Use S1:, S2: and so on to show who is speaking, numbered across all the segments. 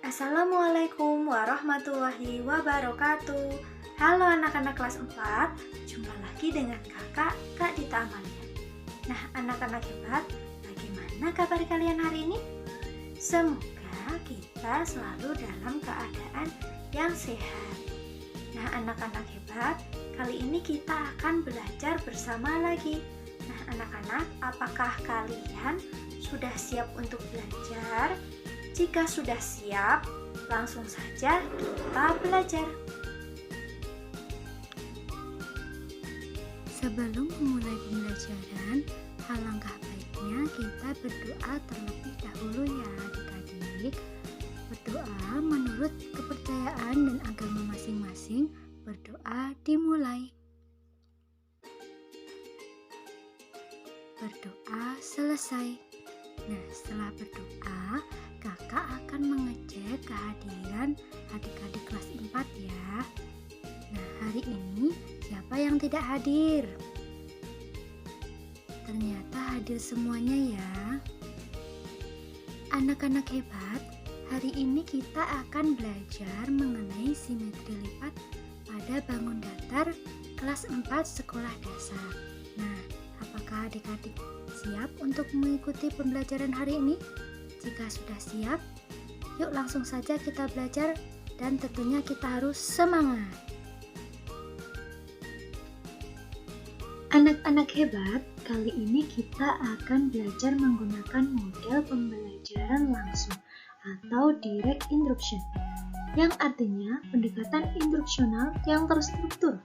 S1: Assalamualaikum warahmatullahi wabarakatuh. Halo anak-anak kelas 4, jumpa lagi dengan kakak, Kak Dita Amalia. Nah anak-anak hebat, bagaimana kabar kalian hari ini? Semoga kita selalu dalam keadaan yang sehat. Nah anak-anak hebat, kali ini kita akan belajar bersama lagi. Nah anak-anak, apakah kalian sudah siap untuk belajar? Jika sudah siap, langsung saja kita belajar.
S2: Sebelum memulai pembelajaran, alangkah baiknya kita berdoa terlebih dahulu ya adik-adik. Berdoa menurut kepercayaan dan agama masing-masing, berdoa dimulai. Berdoa selesai. Nah, setelah berdoa, kakak akan mengecek kehadiran adik-adik kelas 4 ya. Nah, hari ini siapa yang tidak hadir? Ternyata hadir semuanya ya. Anak-anak hebat, hari ini kita akan belajar mengenai simetri lipat pada bangun datar kelas 4 sekolah dasar. Nah, apakah adik-adik siap untuk mengikuti pembelajaran hari ini? Jika sudah siap, yuk langsung saja kita belajar dan tentunya kita harus semangat.
S1: Anak-anak hebat, kali ini kita akan belajar menggunakan model pembelajaran langsung atau direct instruction, yang artinya pendekatan instruksional yang terstruktur,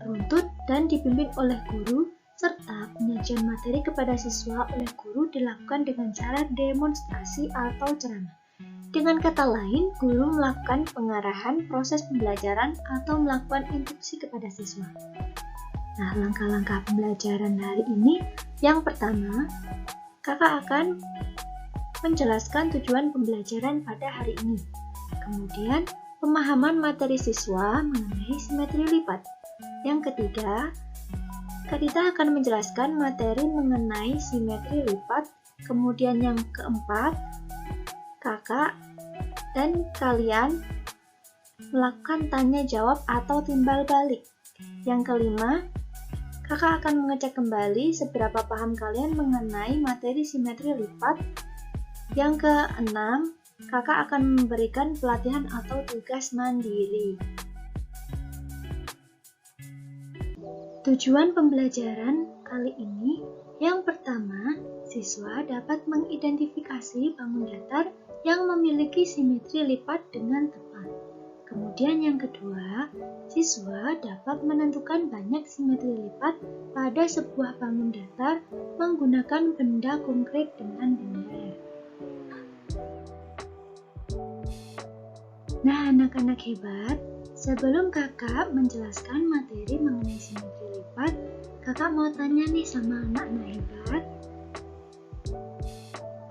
S1: runtut dan dipimpin oleh guru, serta penyajian materi kepada siswa oleh guru dilakukan dengan cara demonstrasi atau ceramah. Dengan kata lain, guru melakukan pengarahan proses pembelajaran atau melakukan instruksi kepada siswa. Nah, langkah-langkah pembelajaran hari ini, yang pertama, kakak akan menjelaskan tujuan pembelajaran pada hari ini. Kemudian, pemahaman materi siswa mengenai simetri lipat. Yang ketiga, Kak Dita akan menjelaskan materi mengenai simetri lipat. Kemudian yang keempat, kakak dan kalian melakukan tanya jawab atau timbal balik. Yang kelima, kakak akan mengecek kembali seberapa paham kalian mengenai materi simetri lipat. Yang keenam, kakak akan memberikan pelatihan atau tugas mandiri. Tujuan pembelajaran kali ini, yang pertama, siswa dapat mengidentifikasi bangun datar yang memiliki simetri lipat dengan tepat. Kemudian yang kedua, siswa dapat menentukan banyak simetri lipat pada sebuah bangun datar menggunakan benda konkret dengan benar. Nah, anak-anak hebat, sebelum kakak menjelaskan materi mengenai simetri lipat, kakak mau tanya nih sama anak-anak hebat.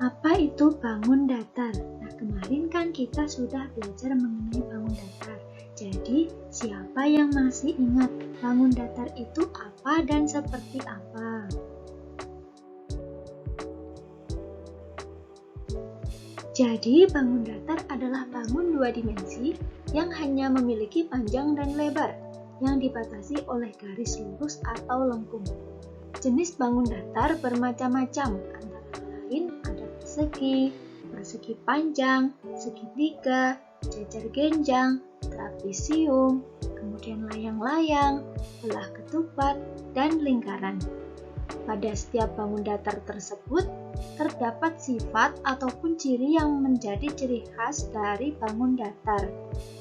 S1: Apa itu bangun datar? Nah, kemarin kan kita sudah belajar mengenai bangun datar. Jadi, siapa yang masih ingat bangun datar itu apa dan seperti apa? Jadi, bangun datar adalah bangun dua dimensi yang hanya memiliki panjang dan lebar, yang dibatasi oleh garis lurus atau lengkung. Jenis bangun datar bermacam-macam, antara lain ada persegi, persegi panjang, segitiga, jajar genjang, trapesium, kemudian layang-layang, belah ketupat, dan lingkaran. Pada setiap bangun datar tersebut, terdapat sifat ataupun ciri yang menjadi ciri khas dari bangun datar.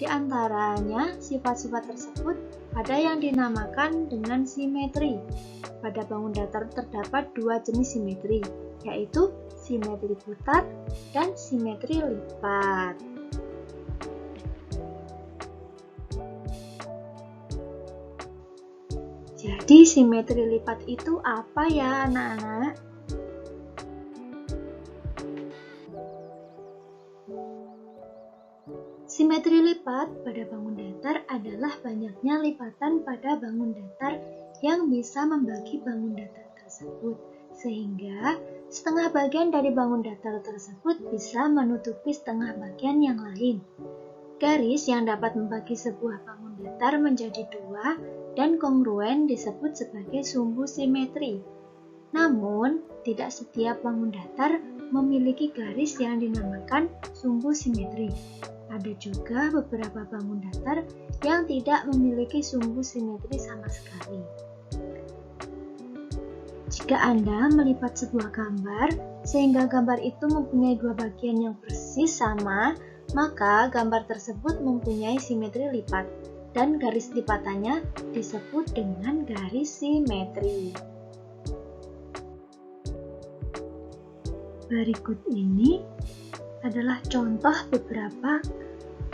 S1: Di antaranya, sifat-sifat tersebut ada yang dinamakan dengan simetri. Pada bangun datar terdapat dua jenis simetri, yaitu simetri bulat dan simetri lipat. Jadi simetri lipat itu apa ya anak-anak? Simetri lipat pada bangun datar adalah banyaknya lipatan pada bangun datar yang bisa membagi bangun datar tersebut, sehingga setengah bagian dari bangun datar tersebut bisa menutupi setengah bagian yang lain. Garis yang dapat membagi sebuah bangun datar menjadi dua dan kongruen disebut sebagai sumbu simetri. Namun, tidak setiap bangun datar memiliki garis yang dinamakan sumbu simetri. Ada juga beberapa bangun datar yang tidak memiliki sumbu simetri sama sekali. Jika Anda melipat sebuah gambar, sehingga gambar itu mempunyai dua bagian yang persis sama, maka gambar tersebut mempunyai simetri lipat, dan garis lipatannya disebut dengan garis simetri. Berikut ini adalah contoh beberapa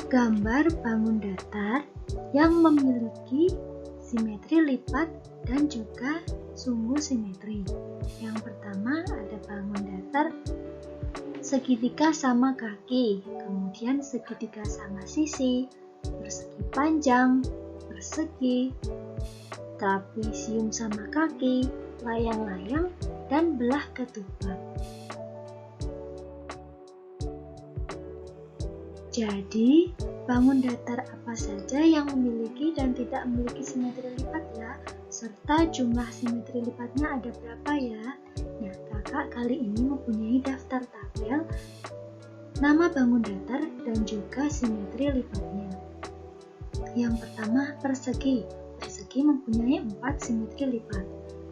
S1: gambar bangun datar yang memiliki simetri lipat dan juga sumbu simetri. Yang pertama ada bangun datar segitiga sama kaki, kemudian segitiga sama sisi, persegi panjang, persegi, trapesium sama kaki, layang-layang, dan belah ketupat. Jadi, bangun datar apa saja yang memiliki dan tidak memiliki simetri lipat ya, serta jumlah simetri lipatnya ada berapa ya? Nah, kakak kali ini mempunyai daftar tabel nama bangun datar dan juga simetri lipatnya. Yang pertama, persegi. Persegi mempunyai 4 simetri lipat.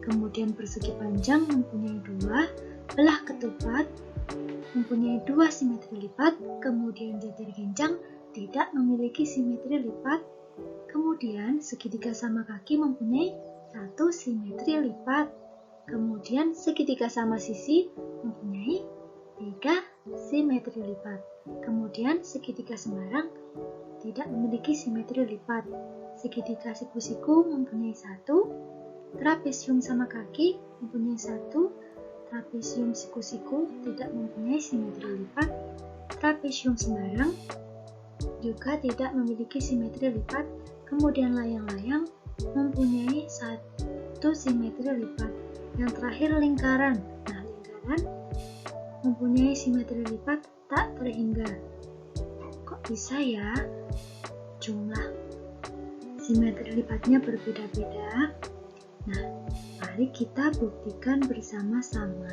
S1: Kemudian persegi panjang mempunyai 2, belah ketupat mempunyai 2 simetri lipat, kemudian jajar genjang tidak memiliki simetri lipat, kemudian segitiga sama kaki mempunyai 1 simetri lipat, kemudian segitiga sama sisi mempunyai 3 simetri lipat, kemudian segitiga sembarang tidak memiliki simetri lipat, segitiga siku-siku mempunyai 1, trapesium sama kaki mempunyai 1, trapesium siku-siku tidak mempunyai simetri lipat, trapesium sembarang juga tidak memiliki simetri lipat, kemudian layang-layang mempunyai 1 simetri lipat. Yang terakhir lingkaran. Nah, lingkaran mempunyai simetri lipat tak terhingga. Kok bisa ya? Jumlah simetri lipatnya berbeda-beda. Nah, mari kita buktikan bersama-sama.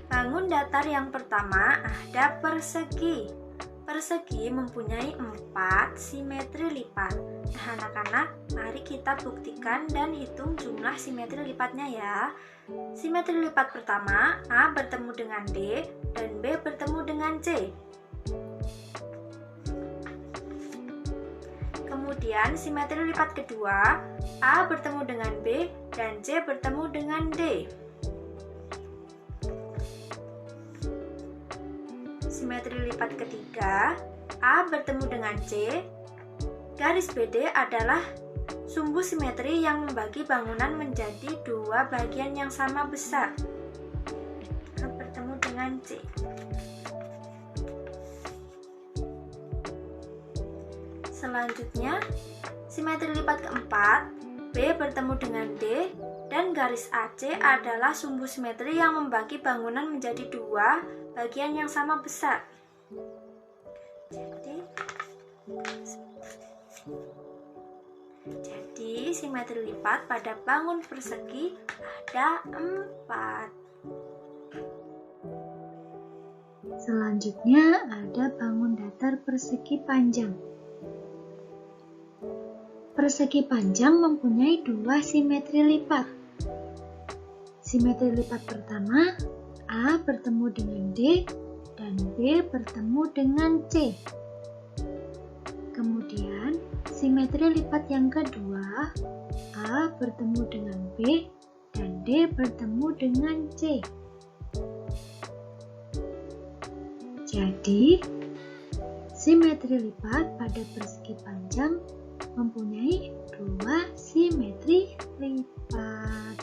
S3: Bangun datar yang pertama ada persegi. Persegi mempunyai 4 simetri lipat. Nah, anak-anak, mari kita buktikan dan hitung jumlah simetri lipatnya ya. Simetri lipat pertama, A bertemu dengan D dan B bertemu dengan C. Kemudian simetri lipat kedua, A bertemu dengan B dan C bertemu dengan D. Simetri lipat ketiga, A bertemu dengan C. Garis BD adalah sumbu simetri yang membagi bangunan menjadi 2 bagian yang sama besar. A bertemu dengan C. Selanjutnya, simetri lipat keempat, B bertemu dengan D, dan garis AC adalah sumbu simetri yang membagi bangunan menjadi 2 bagian yang sama besar. Jadi simetri lipat pada bangun persegi ada 4.
S1: Selanjutnya ada bangun datar persegi panjang. Persegi panjang mempunyai 2 simetri lipat. Simetri lipat pertama, A bertemu dengan D dan B bertemu dengan C. Kemudian, simetri lipat yang kedua, A bertemu dengan B dan D bertemu dengan C. Jadi, simetri lipat pada persegi panjang mempunyai 2 simetri lipat.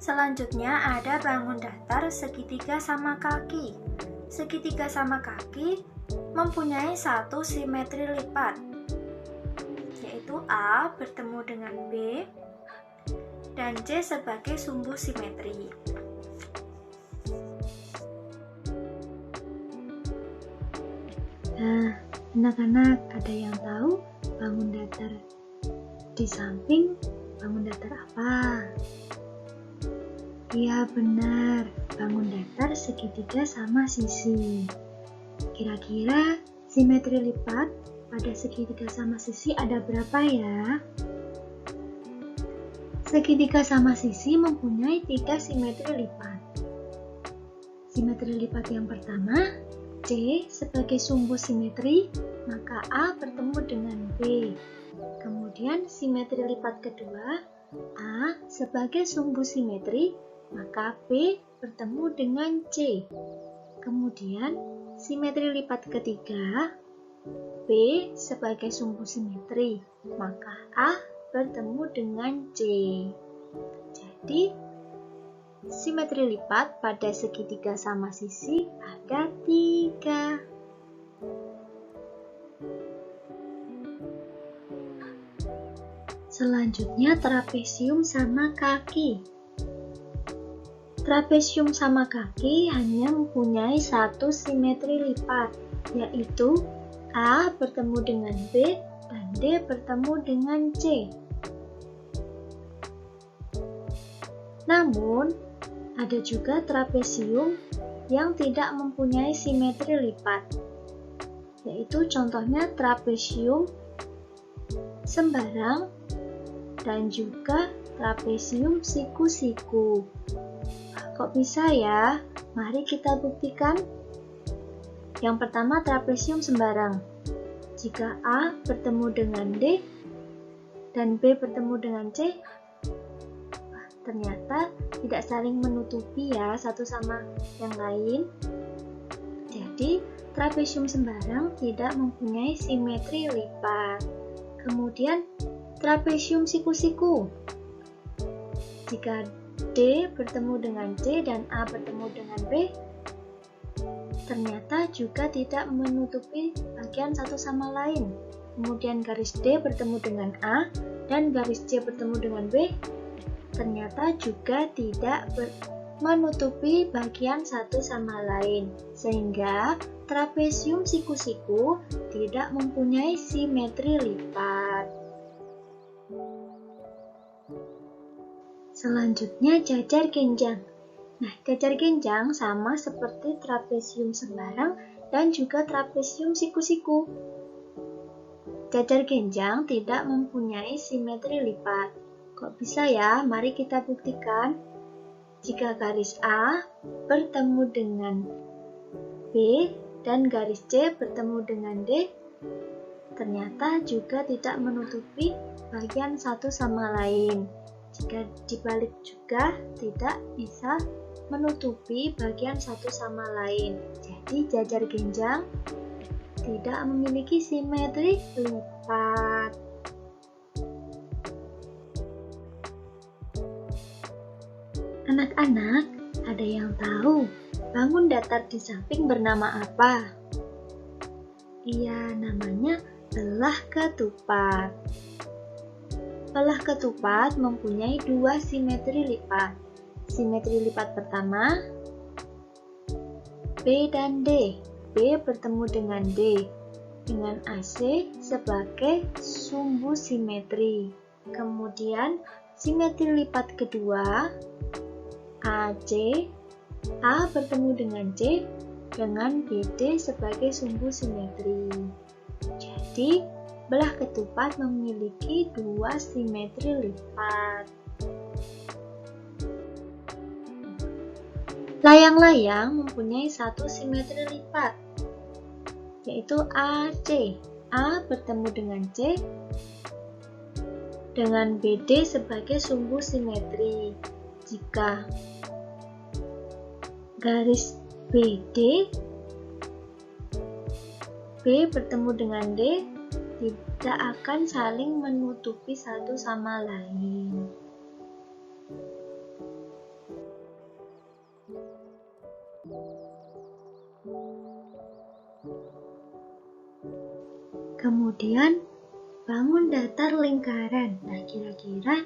S3: Selanjutnya ada bangun datar segitiga sama kaki. Segitiga sama kaki mempunyai satu simetri lipat, yaitu A bertemu dengan B dan C sebagai sumbu simetri.
S1: Nah, anak-anak ada yang tahu bangun datar di samping bangun datar apa? Iya benar, bangun datar segitiga sama sisi. Kira-kira simetri lipat pada segitiga sama sisi ada berapa ya? Segitiga sama sisi mempunyai 3 simetri lipat. Simetri lipat yang pertama, C sebagai sumbu simetri, maka A bertemu dengan B. Kemudian simetri lipat kedua, A sebagai sumbu simetri, maka B bertemu dengan C. Kemudian simetri lipat ketiga, B sebagai sumbu simetri, maka A bertemu dengan C. Jadi, simetri lipat pada segitiga sama sisi ada 3. Selanjutnya trapesium sama kaki. Trapesium sama kaki hanya mempunyai satu simetri lipat, yaitu A bertemu dengan B dan D bertemu dengan C. Namun, ada juga trapesium yang tidak mempunyai simetri lipat, yaitu contohnya trapesium sembarang dan juga trapesium siku-siku. Kok bisa ya? Mari kita buktikan. Yang pertama trapesium sembarang. Jika A bertemu dengan D dan B bertemu dengan C, ternyata tidak saling menutupi ya satu sama yang lain. Jadi trapesium sembarang tidak mempunyai simetri lipat. Kemudian trapesium siku-siku. Jika D bertemu dengan C dan A bertemu dengan B, ternyata juga tidak menutupi bagian satu sama lain. Kemudian garis D bertemu dengan A dan garis C bertemu dengan B, ternyata juga tidak menutupi bagian satu sama lain. Sehingga trapesium siku-siku tidak mempunyai simetri lipat. Selanjutnya jajar genjang. Nah, jajar genjang sama seperti trapesium sembarang dan juga trapesium siku-siku. Jajar genjang tidak mempunyai simetri lipat. Kok bisa ya? Mari kita buktikan. Jika garis A bertemu dengan B dan garis C bertemu dengan D, ternyata juga tidak menutupi bagian satu sama lain. Jika dibalik juga tidak bisa menutupi bagian satu sama lain. Jadi jajar genjang tidak memiliki simetri lipat. Anak-anak, ada yang tahu bangun datar di samping bernama apa? Iya, namanya belah ketupat. Belah ketupat mempunyai 2 simetri lipat. Simetri lipat pertama, B dan D. B bertemu dengan D, dengan AC sebagai sumbu simetri. Kemudian, simetri lipat kedua, AC, A bertemu dengan C, dengan BD sebagai sumbu simetri. Jadi, belah ketupat memiliki 2 simetri lipat. Layang-layang mempunyai 1 simetri lipat, yaitu AC. A bertemu dengan C dengan BD sebagai sumbu simetri. Jika garis BD, B bertemu dengan D, tidak akan saling menutupi satu sama lain. Kemudian bangun datar lingkaran. Nah, kira-kira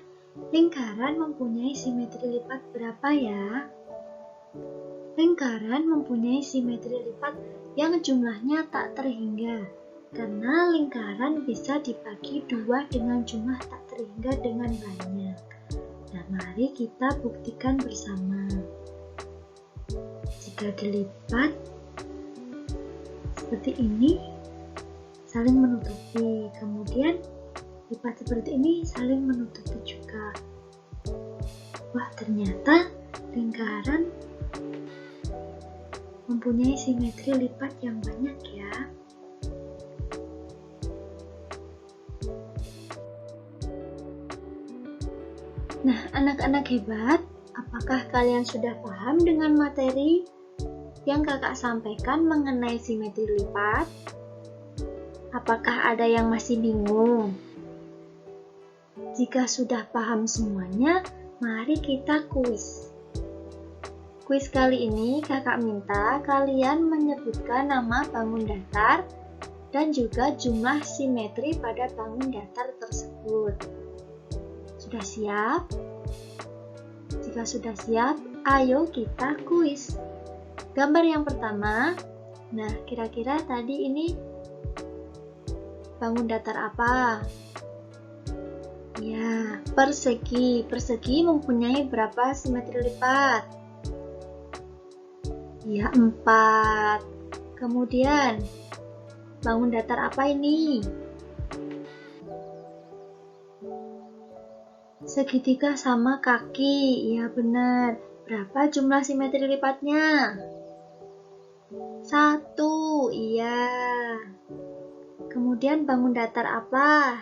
S1: lingkaran mempunyai simetri lipat berapa ya? Lingkaran mempunyai simetri lipat yang jumlahnya tak terhingga, karena lingkaran bisa dibagi 2 dengan jumlah tak terhingga dengan banyak. Nah, mari kita buktikan bersama. Jika dilipat seperti ini, saling menutupi. Kemudian lipat seperti ini, saling menutupi juga. Wah, ternyata lingkaran mempunyai simetri lipat yang banyak ya. Nah, anak-anak hebat, apakah kalian sudah paham dengan materi yang kakak sampaikan mengenai simetri lipat? Apakah ada yang masih bingung? Jika sudah paham semuanya, mari kita kuis. Kuis kali ini kakak minta kalian menyebutkan nama bangun datar dan juga jumlah simetri pada bangun datar tersebut. Sudah siap? Jika sudah siap, ayo kita kuis. Gambar yang pertama, nah kira-kira tadi ini bangun datar apa? Ya, persegi. Persegi mempunyai berapa simetri lipat? Ya, 4. Kemudian, bangun datar apa ini? Segitiga sama kaki. Ya, benar. Berapa jumlah simetri lipatnya? 1. Iya. Kemudian bangun datar apa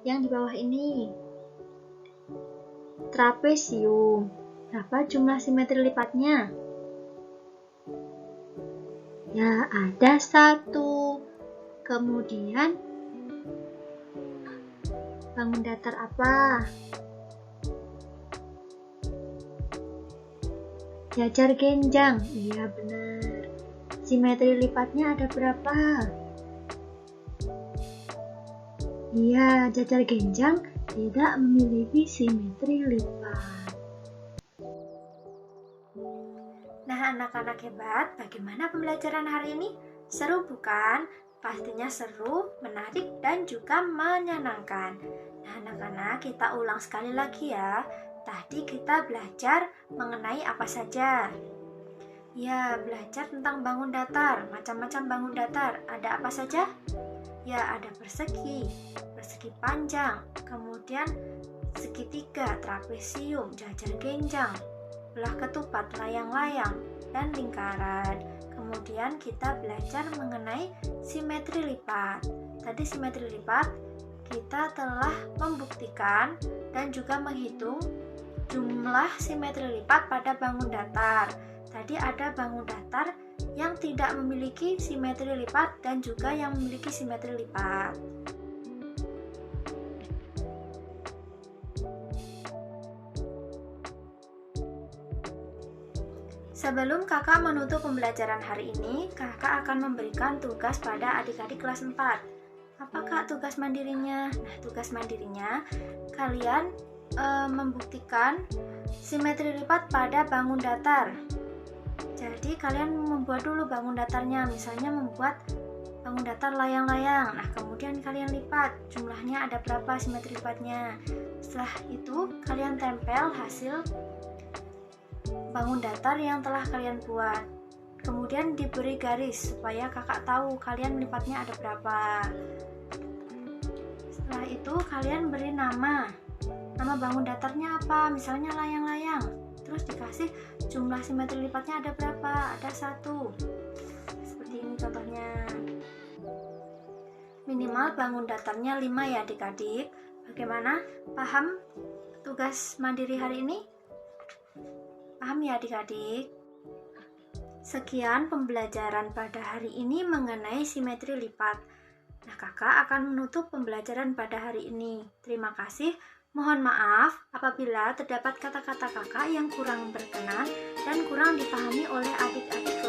S1: yang di bawah ini? Trapesium. Berapa jumlah simetri lipatnya? Ya, ada 1. Kemudian bangun datar apa? Jajar genjang. Iya, benar. Simetri lipatnya ada berapa? Iya, jajar genjang tidak memiliki simetri lipat.
S3: Nah, anak-anak hebat, bagaimana pembelajaran hari ini? Seru bukan? Pastinya seru, menarik, dan juga menyenangkan. Nah, anak-anak, kita ulang sekali lagi ya. Tadi kita belajar mengenai apa saja? Ya, belajar tentang bangun datar, macam-macam bangun datar. Ada apa saja? Ya, ada persegi, persegi panjang, kemudian segitiga, trapesium, jajar genjang, belah ketupat, layang-layang, dan lingkaran. Kemudian kita belajar mengenai simetri lipat. Tadi simetri lipat kita telah membuktikan dan juga menghitung jumlah simetri lipat pada bangun datar. Tadi ada bangun datar yang tidak memiliki simetri lipat dan juga yang memiliki simetri lipat. Sebelum kakak menutup pembelajaran hari ini, kakak akan memberikan tugas pada adik-adik kelas 4. Apakah tugas mandirinya? Nah, tugas mandirinya kalian membuktikan simetri lipat pada bangun datar. Jadi kalian membuat dulu bangun datarnya, misalnya membuat bangun datar layang-layang. Nah, kemudian kalian lipat, jumlahnya ada berapa simetri lipatnya. Setelah itu kalian tempel hasil bangun datar yang telah kalian buat. Kemudian diberi garis supaya kakak tahu kalian melipatnya ada berapa. Setelah itu kalian beri nama bangun datarnya apa, misalnya layang-layang. Terus dikasih jumlah simetri lipatnya ada berapa, ada 1. Seperti ini contohnya. Minimal bangun datarnya 5 ya adik-adik. Bagaimana? Paham tugas mandiri hari ini? Paham ya adik-adik? Sekian pembelajaran pada hari ini mengenai simetri lipat. Nah, kakak akan menutup pembelajaran pada hari ini. Terima kasih. Mohon maaf apabila terdapat kata-kata kakak yang kurang berkenan dan kurang dipahami oleh adik-adik